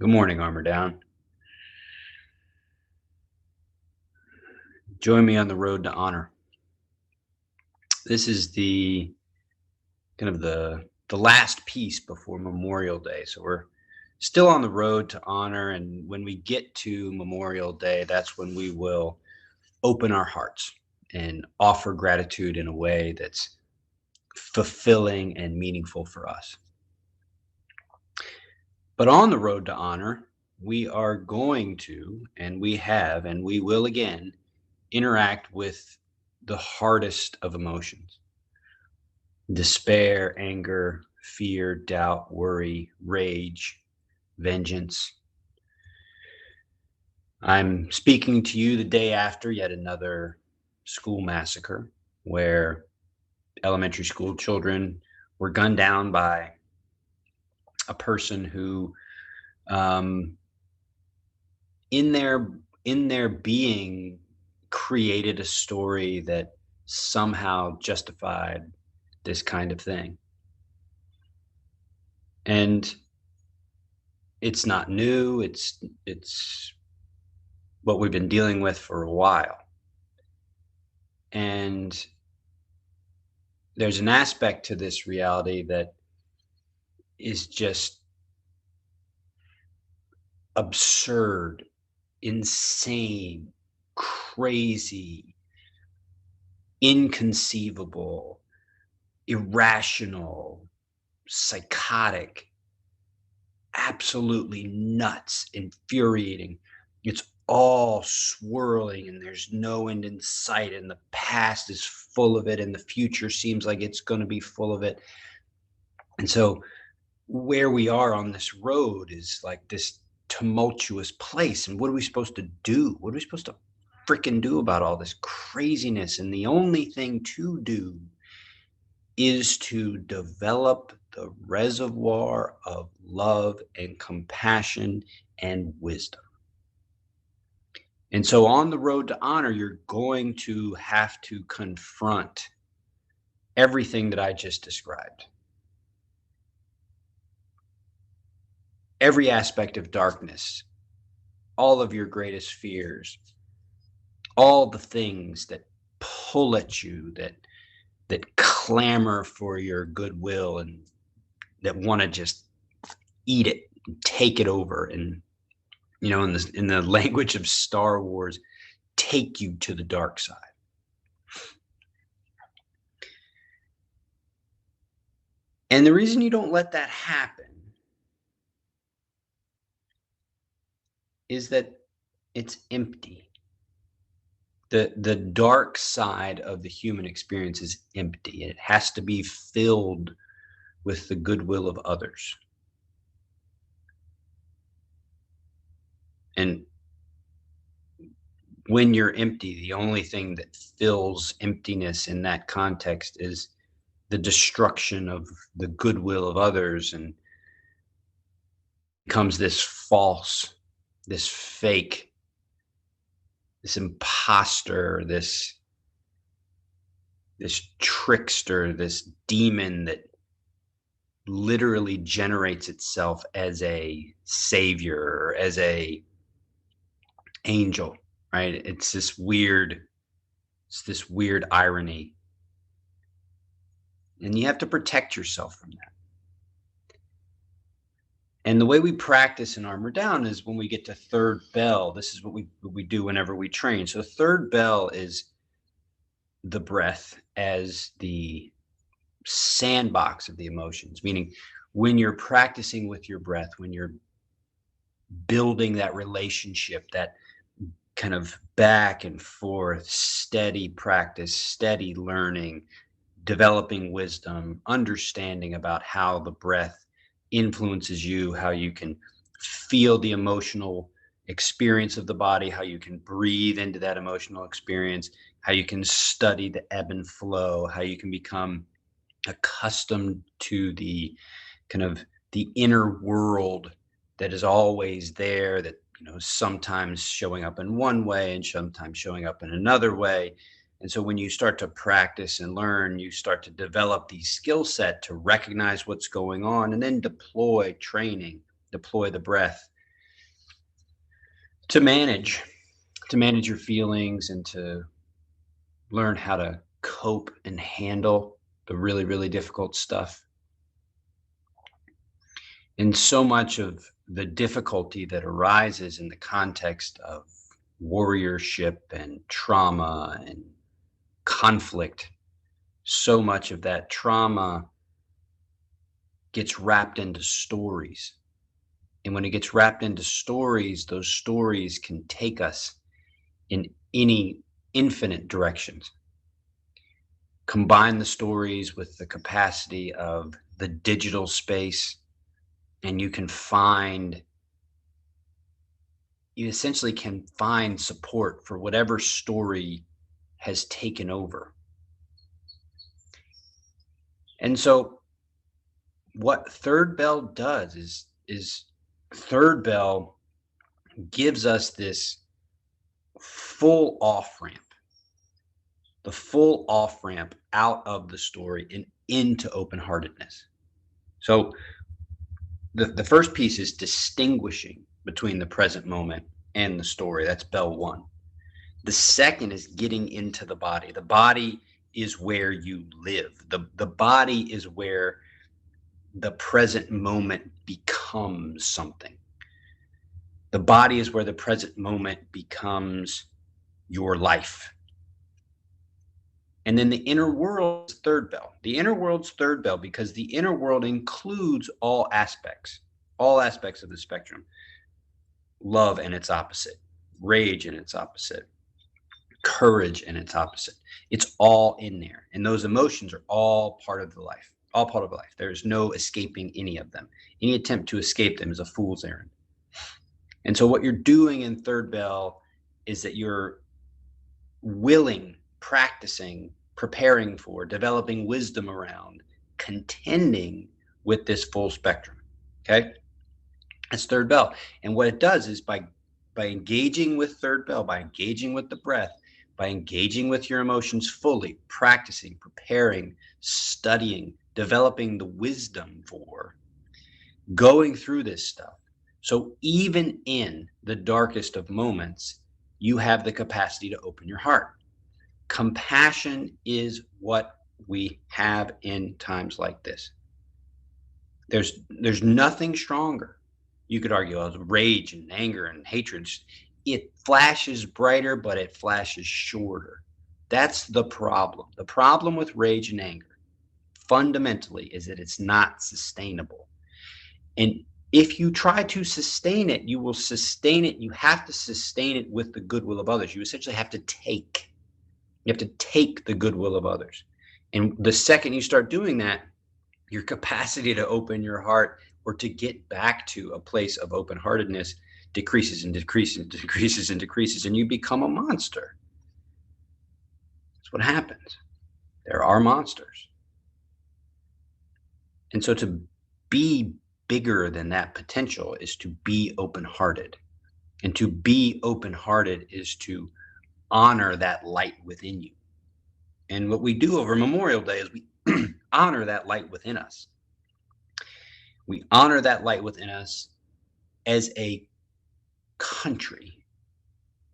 Good morning, Armor Down. Join me on the road to honor. This is the kind of the last piece before Memorial Day. So we're still on the road to honor, and when we get to Memorial Day, that's when we will open our hearts and offer gratitude in a way that's fulfilling and meaningful for us. But on the road to honor, we are going to, and we have, and we will again interact with the hardest of emotions: despair, anger, fear, doubt, worry, rage, vengeance. I'm speaking to you the day after yet another school massacre where elementary school children were gunned down by a person who, um, in their in their being, created a story that somehow justified this kind of thing. And it's not new. It's what we've been dealing with for a while. And there's an aspect to this reality that is just absurd, insane, crazy, inconceivable, irrational, psychotic, absolutely nuts, infuriating. It's all swirling and there's no end in sight, and the past is full of it, and the future seems like it's going to be full of it. And so, where we are on this road is like this tumultuous place. And what are we supposed to do? What are we supposed to freaking do about all this craziness? And the only thing to do is to develop the reservoir of love and compassion and wisdom. And so on the road to honor, you're going to have to confront everything that I just described. Every aspect of darkness, all of your greatest fears, all the things that pull at you, that clamor for your goodwill and that want to just eat it, take it over, and in the language of Star Wars, take you to the dark side. And the reason you don't let that happen is that it's empty. The dark side of the human experience is empty. It has to be filled with the goodwill of others. And when you're empty, the only thing that fills emptiness in that context is the destruction of the goodwill of others, and becomes this false, this fake, this imposter, this trickster, this demon that literally generates itself as a savior or as a angel, right? It's this weird irony, and you have to protect yourself from that. And the way we practice in Armor Down is when we get to third bell. This is what we do whenever we train. So third bell is the breath as the sandbox of the emotions, meaning when you're practicing with your breath, when you're building that relationship, that kind of back and forth, steady practice, steady learning, developing wisdom, understanding about how the breath influences you, how you can feel the emotional experience of the body, how you can breathe into that emotional experience, how you can study the ebb and flow, how you can become accustomed to the kind of the inner world that is always there, that sometimes showing up in one way and sometimes showing up in another way. And so when you start to practice and learn, you start to develop the skill set to recognize what's going on and then deploy training, deploy the breath to manage your feelings and to learn how to cope and handle the really, really difficult stuff. And so much of the difficulty that arises in the context of warriorship and trauma and conflict, so much of that trauma gets wrapped into stories. And when it gets wrapped into stories, those stories can take us in any infinite directions. Combine the stories with the capacity of the digital space, and you essentially can find support for whatever story has taken over. And so what third bell does is third bell gives us this full off ramp, the full off ramp out of the story and into open-heartedness. So the first piece is distinguishing between the present moment and the story. That's bell one. The second is getting into the body. The body is where you live. The body is where the present moment becomes something. The body is where the present moment becomes your life. And then the inner world is third bell. The inner world's third bell because the inner world includes all aspects of the spectrum. Love and its opposite, rage and its opposite, courage and its opposite. It's all in there. And those emotions are all part of the life, all part of life. There's no escaping any of them. Any attempt to escape them is a fool's errand. And so what you're doing in third bell is that you're willing, practicing, preparing for, developing wisdom around, contending with this full spectrum. Okay? That's third bell. And what it does is by engaging with third bell, by engaging with the breath, by engaging with your emotions fully, practicing, preparing, studying, developing the wisdom for going through this stuff. So even in the darkest of moments, you have the capacity to open your heart. Compassion is what we have in times like this. There's nothing stronger. You could argue rage and anger and hatred. It flashes brighter, but it flashes shorter. That's the problem. The problem with rage and anger fundamentally is that it's not sustainable. And if you try to sustain it, you will sustain it. You have to sustain it with the goodwill of others. You essentially have to take. You have to take the goodwill of others. And the second you start doing that, your capacity to open your heart or to get back to a place of open-heartedness decreases and decreases and decreases and decreases, and you become a monster. That's what happens. There are monsters. And so to be bigger than that potential is to be open-hearted. And to be open-hearted is to honor that light within you. And what we do over Memorial Day is we honor that light within us. We honor that light within us as a country.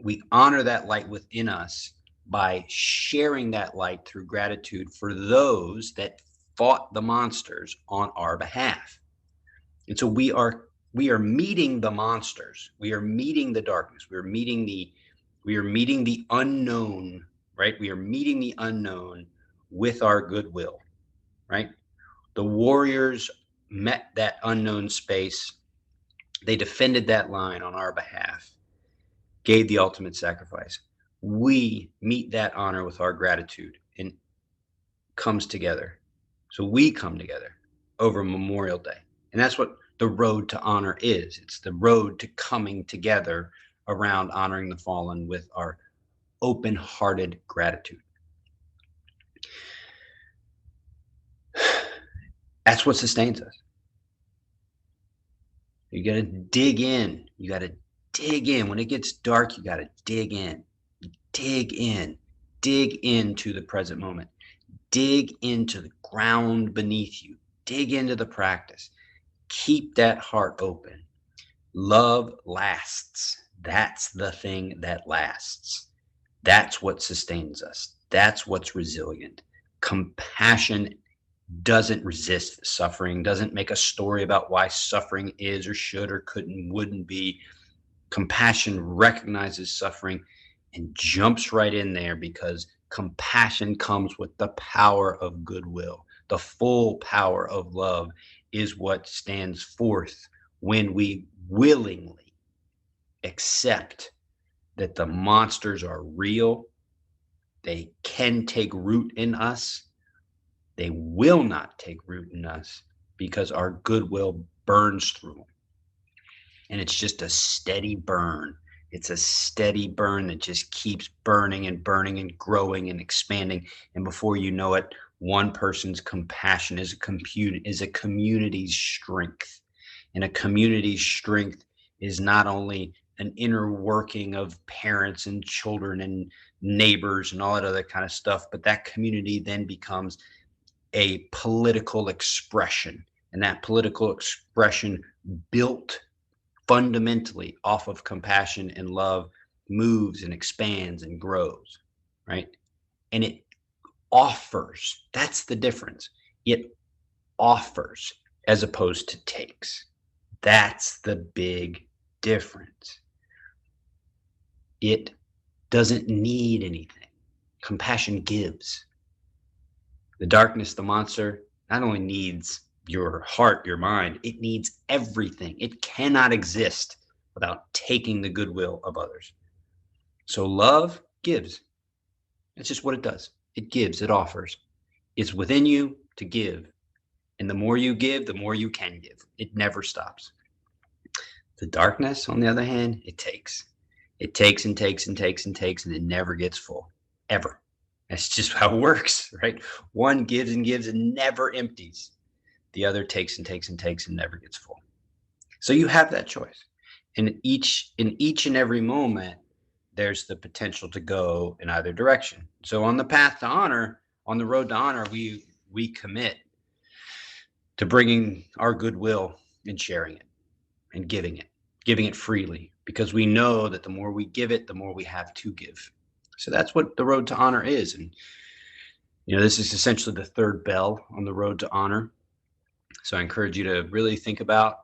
We honor that light within us by sharing that light through gratitude for those that fought the monsters on our behalf. And so we are meeting the monsters. We are meeting the darkness. We are meeting the unknown, right? We are meeting the unknown with our goodwill, right? The warriors met that unknown space. They defended that line on our behalf, gave the ultimate sacrifice. We meet that honor with our gratitude and comes together. So we come together over Memorial Day. And that's what the road to honor is. It's the road to coming together around honoring the fallen with our open-hearted gratitude. That's what sustains us. You got to dig in. You got to dig in. When it gets dark, you got to dig in. Dig in. Dig into the present moment. Dig into the ground beneath you. Dig into the practice. Keep that heart open. Love lasts. That's the thing that lasts. That's what sustains us. That's what's resilient. Compassion doesn't resist suffering, doesn't make a story about why suffering is or should or couldn't, wouldn't be. Compassion recognizes suffering and jumps right in there because compassion comes with the power of goodwill. The full power of love is what stands forth when we willingly accept that the monsters are real. They can take root in us. They will not take root in us because our goodwill burns through them. And it's just a steady burn. It's a steady burn that just keeps burning and burning and growing and expanding. And before you know it, one person's compassion is a community's strength. And a community's strength is not only an inner working of parents and children and neighbors and all that other kind of stuff, but that community then becomes a political expression. And that political expression built fundamentally off of compassion and love moves and expands and grows, right? And it offers. That's the difference. It offers as opposed to takes. That's the big difference. It doesn't need anything. Compassion gives. The darkness, the monster, not only needs your heart, your mind, it needs everything. It cannot exist without taking the goodwill of others. So love gives. It's just what it does. It gives, it offers. It's within you to give. And the more you give, the more you can give. It never stops. The darkness, on the other hand, it takes. It takes and takes and takes and takes, and it never gets full, ever. That's just how it works, right? One gives and never empties. The other takes and takes and takes and never gets full. So you have that choice. And in each and every moment, there's the potential to go in either direction. So on the path to honor, on the road to honor, we commit to bringing our goodwill and sharing it and giving it freely, because we know that the more we give it, the more we have to give. So that's what the road to honor is. And this is essentially the third bell on the road to honor. So I encourage you to really think about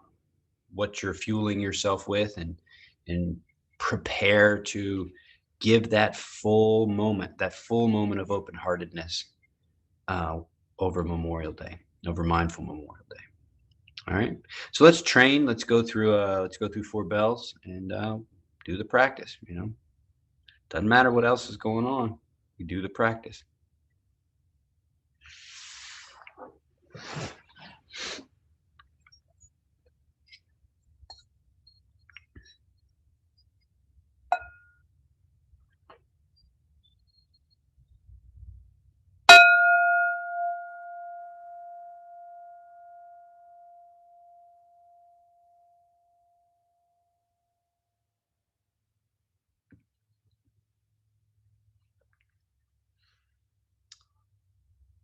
what you're fueling yourself with, and prepare to give that full moment of open-heartedness over Memorial Day, over Mindful Memorial Day. All right. So let's train. Let's go through 4 bells and do the practice. Doesn't matter what else is going on. You do the practice.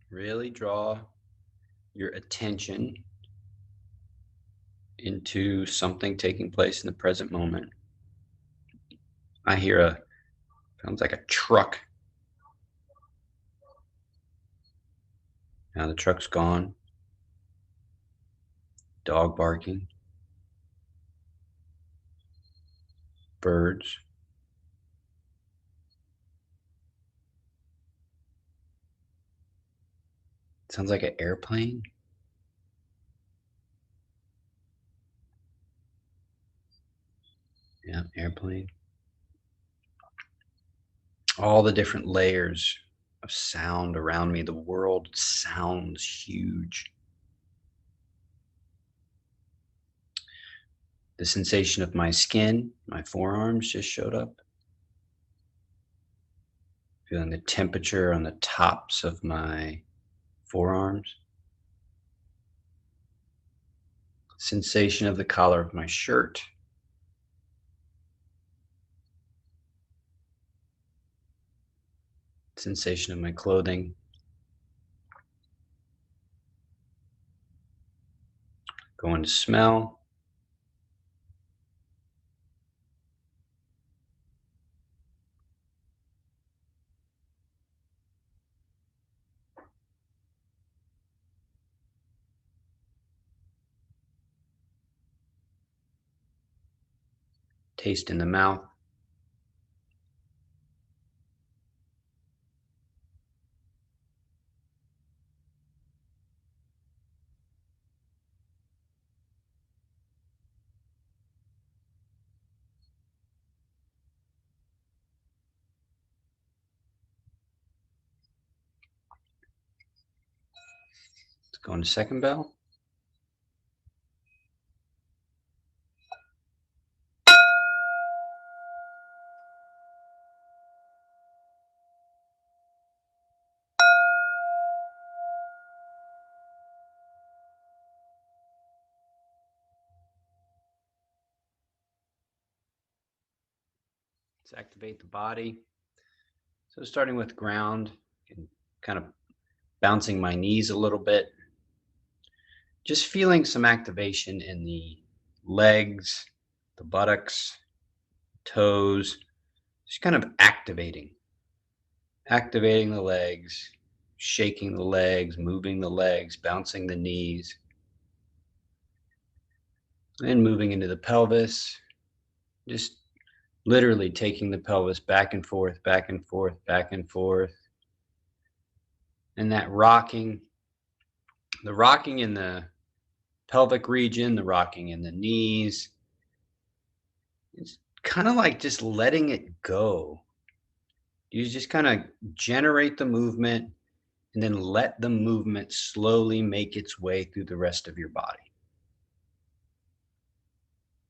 Really draw your attention into something taking place in the present moment. I hear sounds like a truck. Now the truck's gone. Dog barking. Birds. Sounds like an airplane. Yeah, airplane. All the different layers of sound around me. The world sounds huge. The sensation of my skin, my forearms just showed up. Feeling the temperature on the tops of my forearms. Sensation of the collar of my shirt. Sensation of my clothing. Going to smell. taste in the mouth. Let's go into second bell. Let's activate the body. So starting with ground, and kind of bouncing my knees a little bit, just feeling some activation in the legs, the buttocks, toes, just kind of activating the legs, shaking the legs, moving the legs, bouncing the knees, and moving into the pelvis, just literally taking the pelvis back and forth, back and forth, back and forth. And that rocking, the rocking in the pelvic region, the rocking in the knees, it's kind of like just letting it go. You just kind of generate the movement and then let the movement slowly make its way through the rest of your body.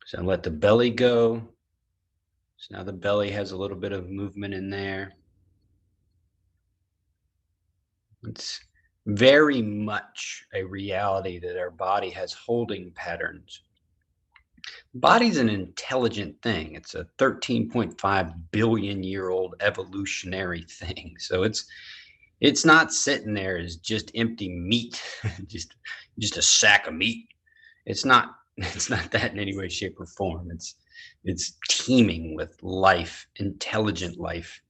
So let the belly go. So now the belly has a little bit of movement in there. It's very much a reality that our body has holding patterns. Body's an intelligent thing. It's a 13.5 billion year old evolutionary thing. So it's not sitting there as just empty meat, just a sack of meat. It's not that in any way, shape, or form. It's teeming with life, intelligent life.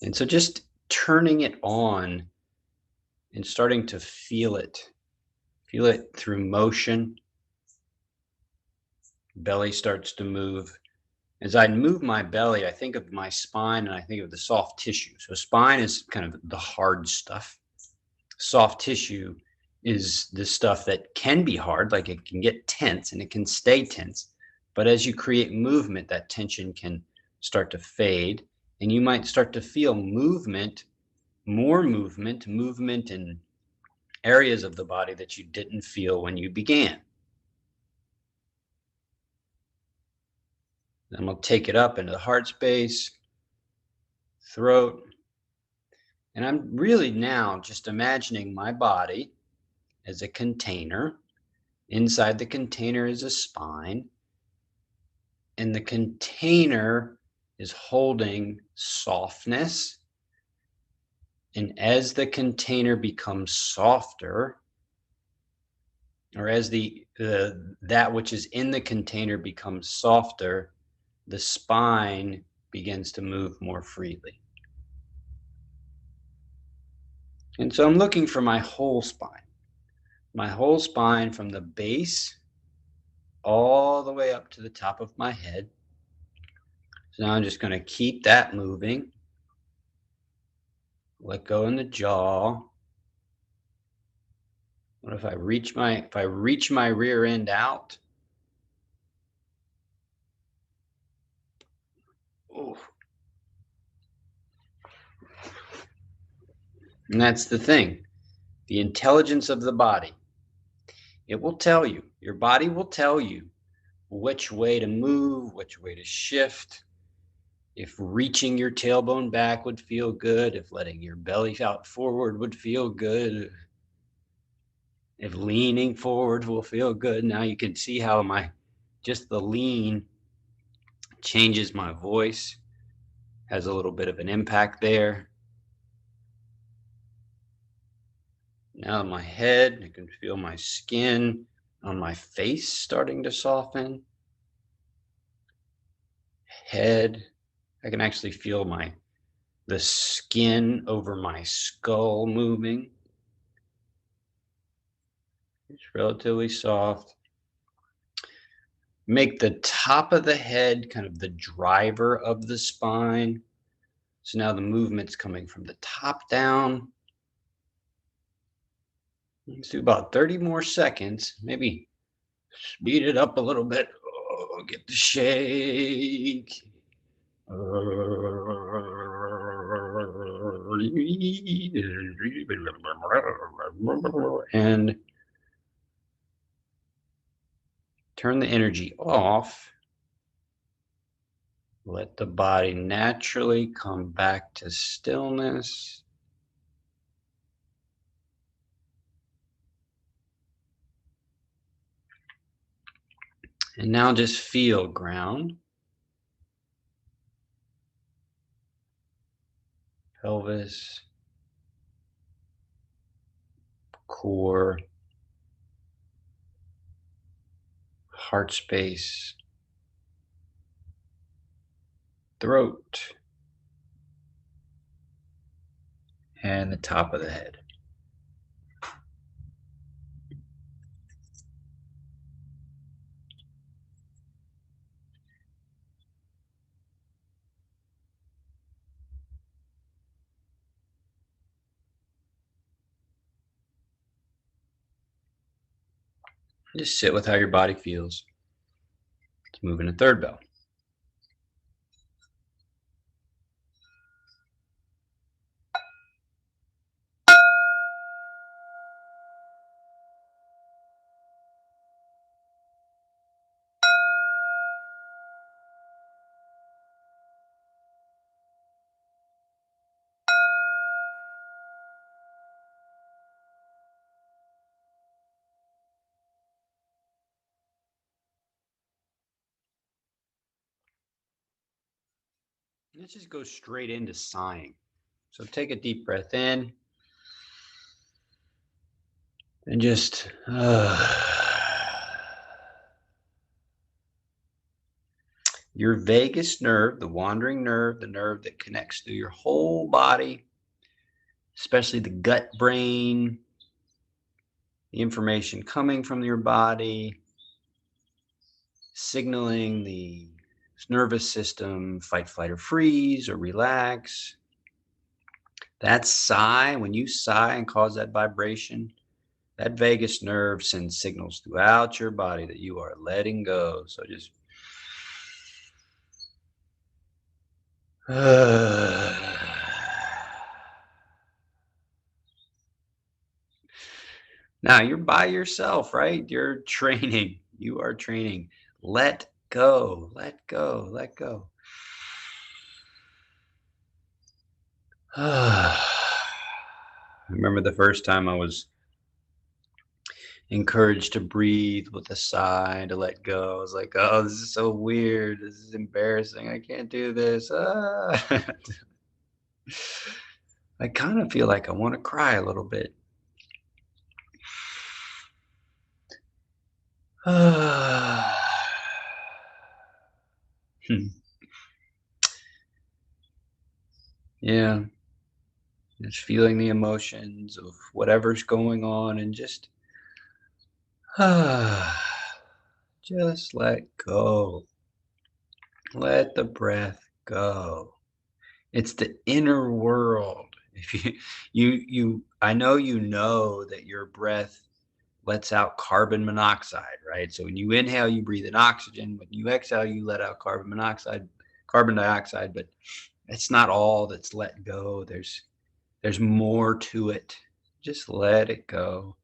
And so just turning it on and starting to feel it through motion. Belly starts to move. As I move my belly, I think of my spine and I think of the soft tissue. So spine is kind of the hard stuff. Soft tissue is the stuff that can be hard, like it can get tense and it can stay tense. But as you create movement, that tension can start to fade and you might start to feel movement, more movement in areas of the body that you didn't feel when you began. Then we'll take it up into the heart space, throat. And I'm really now just imagining my body as a container. Inside the container is a spine. And the container is holding softness. And as the container becomes softer, or as that which is in the container becomes softer, the spine begins to move more freely. And so I'm looking for my whole spine from the base all the way up to the top of my head. So now I'm just going to keep that moving. Let go in the jaw. What if I reach my rear end out? Oh. And that's the thing. The intelligence of the body. It will tell you. Your body will tell you which way to move, which way to shift. If reaching your tailbone back would feel good, if letting your belly out forward would feel good, if leaning forward will feel good. Now you can see how just the lean changes my voice, has a little bit of an impact there. Now my head, I can feel my skin on my face starting to soften. Head, I can actually feel the skin over my skull moving. It's relatively soft. Make the top of the head kind of the driver of the spine. So now the movement's coming from the top down. Let's do about 30 more seconds. Maybe speed it up a little bit. Oh, get the shake. And turn the energy off. Let the body naturally come back to stillness. And now just feel ground, pelvis, core, heart space, throat, and the top of the head. Just sit with how your body feels. Let's move into third bell. Let's just go straight into sighing. So take a deep breath in and just your vagus nerve, the wandering nerve, the nerve that connects through your whole body, especially the gut brain, the information coming from your body, signaling the nervous system, fight, flight, or freeze, or relax. That sigh, when you sigh and cause that vibration, that vagus nerve sends signals throughout your body that you are letting go. So just now you're by yourself, right? You're training. You are training. Let go, let go, let go. I remember the first time I was encouraged to breathe with a sigh, to let go. I was like, oh, this is so weird. This is embarrassing. I can't do this. Ah. I kind of feel like I want to cry a little bit. Yeah, just feeling the emotions of whatever's going on and just just let go. Let the breath go. It's the inner world. If I know that your breath lets out carbon monoxide, right? So when you inhale, you breathe in oxygen. When you exhale, you let out carbon dioxide, but it's not all that's let go. There's more to it. Just let it go.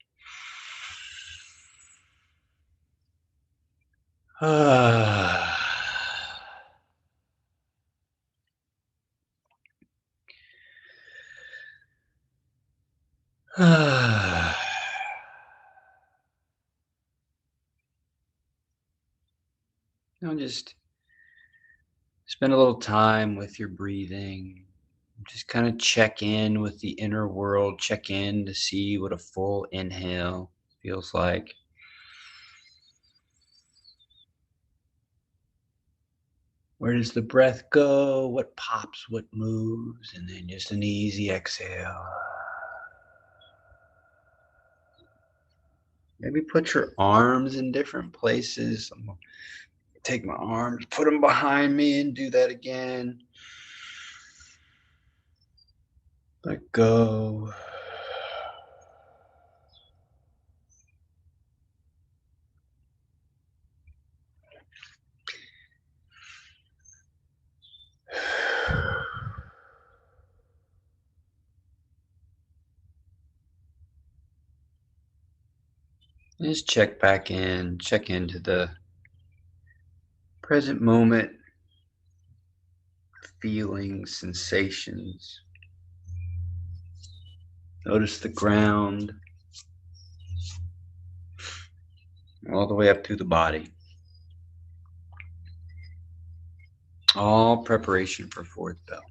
Now just spend a little time with your breathing. Just kind of check in with the inner world, check in to see what a full inhale feels like. Where does the breath go? What pops, what moves? And then just an easy exhale. Maybe put your arms in different places. take my arms, put them behind me, and do that again. Let go. Just check back in, check into the present moment, feelings, sensations. Notice the ground all the way up through the body. All preparation for fourth bell.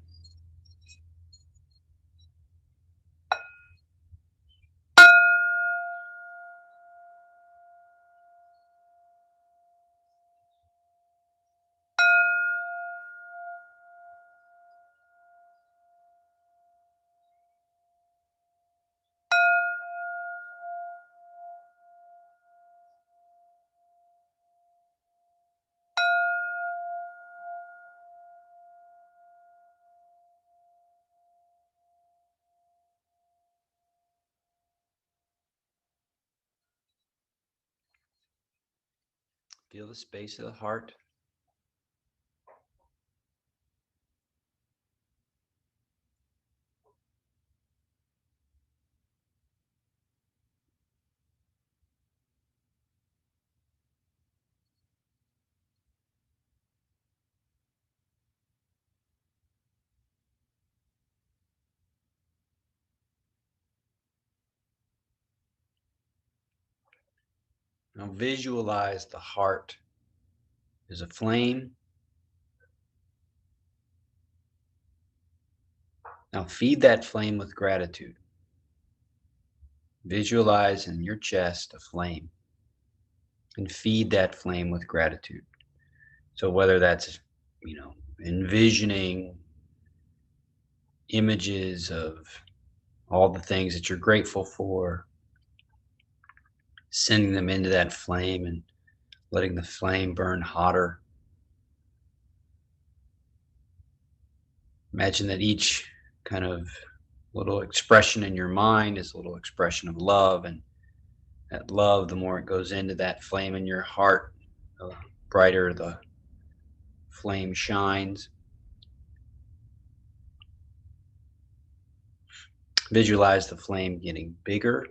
Feel the space of the heart. Now visualize the heart as a flame. Now feed that flame with gratitude. Visualize in your chest a flame and feed that flame with gratitude. So whether that's, envisioning images of all the things that you're grateful for, sending them into that flame and letting the flame burn hotter. Imagine that each kind of little expression in your mind is a little expression of love, and that love, the more it goes into that flame in your heart, the brighter the flame shines. Visualize the flame getting bigger.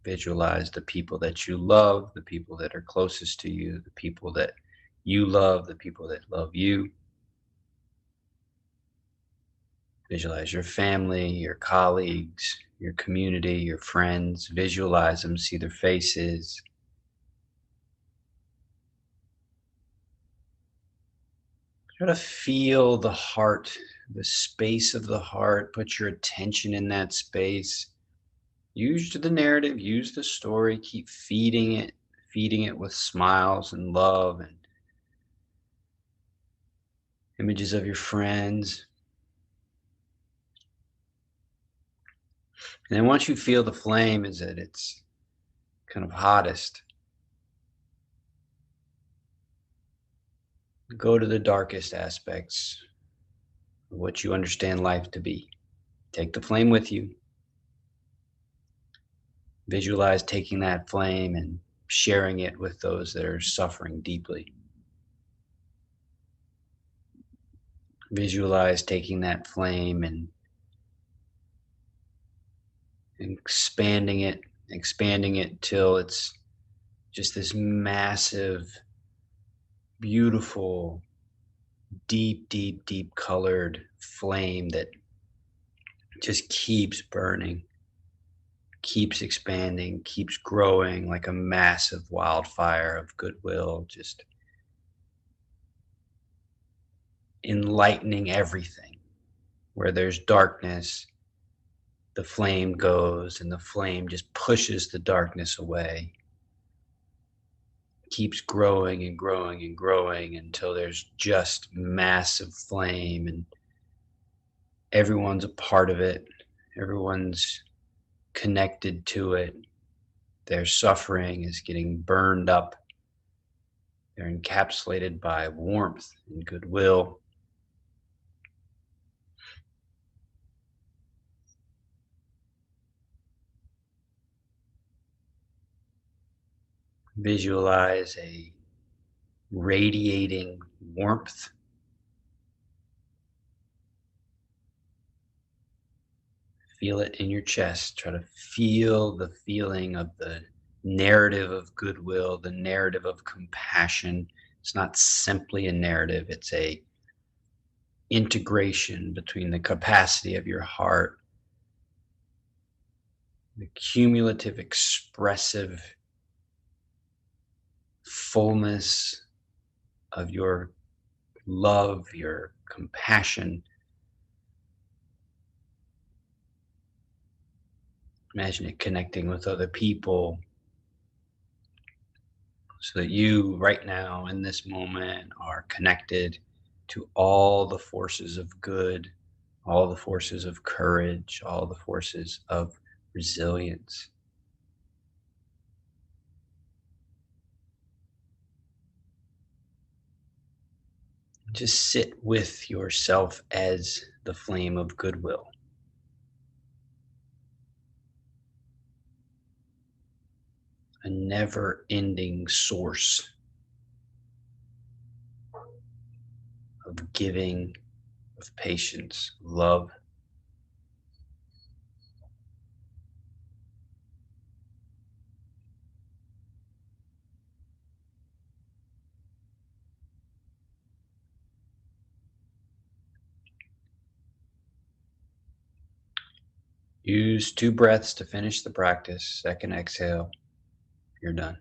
Visualize the people that you love, the people that are closest to you, the people that you love, the people that love you. Visualize your family, your colleagues, your community, your friends. Visualize them, see their faces. Try to feel the heart, the space of the heart. Put your attention in that space. Use the narrative, use the story, keep feeding it with smiles and love and images of your friends. And then once you feel the flame is at its kind of hottest, go to the darkest aspects of what you understand life to be. Take the flame with you. Visualize taking that flame and sharing it with those that are suffering deeply. Visualize taking that flame and expanding it till it's just this massive, beautiful, deep, deep, deep colored flame that just keeps burning, keeps expanding, keeps growing like a massive wildfire of goodwill, just enlightening everything. Where there's darkness, the flame goes and the flame just pushes the darkness away. Keeps growing and growing and growing until there's just massive flame and everyone's a part of it. Everyone's connected to it. Their suffering is getting burned up They're encapsulated by warmth and goodwill. Visualize a radiating warmth. Feel it in your chest. Try to feel the feeling of the narrative of goodwill, the narrative of compassion. It's not simply a narrative, it's a integration between the capacity of your heart, the cumulative expressive fullness of your love, your compassion. Imagine it connecting with other people so that you, right now, in this moment, are connected to all the forces of good, all the forces of courage, all the forces of resilience. Just sit with yourself as the flame of goodwill, a never ending source of giving, of patience, love. Use 2 breaths to finish the practice. Second exhale, you're done.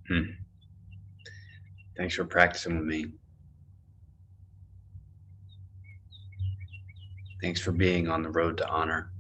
Hmm. Thanks for practicing with me. Thanks for being on the road to honor.